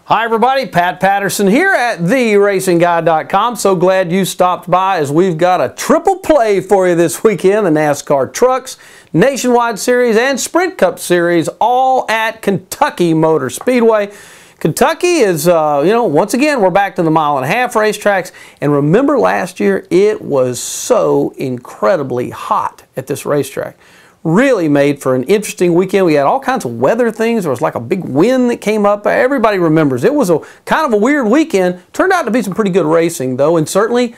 Hi everybody, Pat Patterson here at TheRacingGuy.com. So glad you stopped by as we've got a triple play for you this weekend. The NASCAR Trucks, Nationwide Series, and Sprint Cup Series all at Kentucky Motor Speedway. Kentucky is, once again, we're back to the mile-and-a-half racetracks. And remember last year, it was so incredibly hot at this racetrack. Really made for an interesting weekend. We had all kinds of weather things. There was like a big wind that came up. Everybody remembers. It was a kind of a weird weekend. Turned out to be some pretty good racing, though, and certainly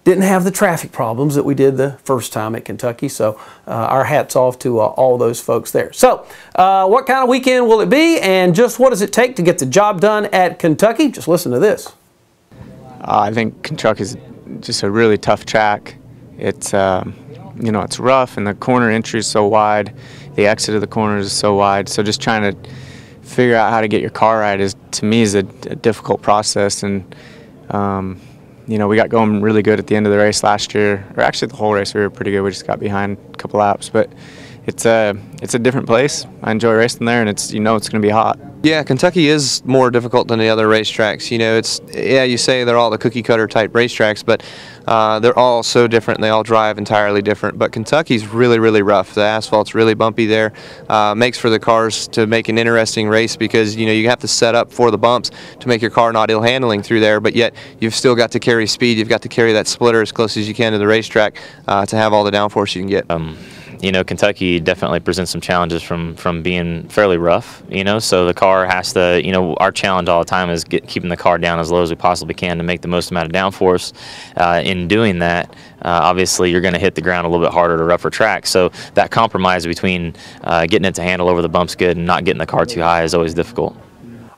didn't have the traffic problems that we did the first time at Kentucky. So our hats off to all those folks there. So what kind of weekend will it be, and just what does it take to get the job done at Kentucky? Just listen to this. I think Kentucky is just a really tough track. It's it's rough, and the corner entry is so wide. The exit of the corners is so wide. So just trying to figure out how to get your car right to me, is a difficult process. And we got going really good at the end of the race last year, or actually the whole race we were pretty good. We just got behind a couple laps, but it's a different place. I enjoy racing there, and it's going to be hot. Yeah, Kentucky is more difficult than the other racetracks. You say they're all the cookie cutter type racetracks, but they're all so different. They all drive entirely different. But Kentucky's really, really rough. The asphalt's really bumpy there. Makes for the cars to make an interesting race because you have to set up for the bumps to make your car not ill-handling through there. But yet you've still got to carry speed. You've got to carry that splitter as close as you can to the racetrack to have all the downforce you can get. Kentucky definitely presents some challenges from being fairly rough, so the car has to, our challenge all the time is keeping the car down as low as we possibly can to make the most amount of downforce. In doing that, obviously you're going to hit the ground a little bit harder to rougher track, so that compromise between getting it to handle over the bumps good and not getting the car too high is always difficult.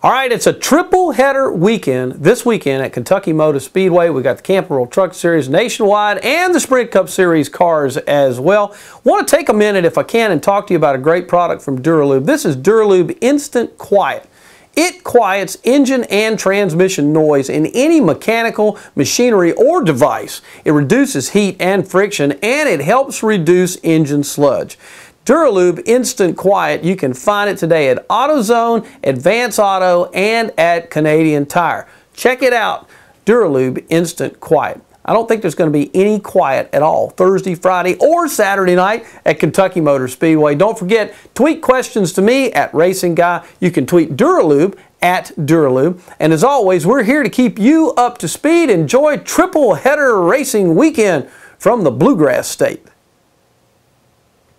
All right, it's a triple header weekend this weekend at Kentucky Motor Speedway. We've got the Camping World Truck Series Nationwide and the Sprint Cup Series cars as well. Want to take a minute, if I can, and talk to you about a great product from Duralube. This is Duralube Instant Quiet. It quiets engine and transmission noise in any mechanical, machinery, or device. It reduces heat and friction, and it helps reduce engine sludge. Duralube Instant Quiet, you can find it today at AutoZone, Advance Auto, and at Canadian Tire. Check it out, Duralube Instant Quiet. I don't think there's going to be any quiet at all Thursday, Friday, or Saturday night at Kentucky Motor Speedway. Don't forget, tweet questions to me at Racing Guy. You can tweet Duralube at Duralube. And as always, we're here to keep you up to speed. Enjoy triple header racing weekend from the Bluegrass State.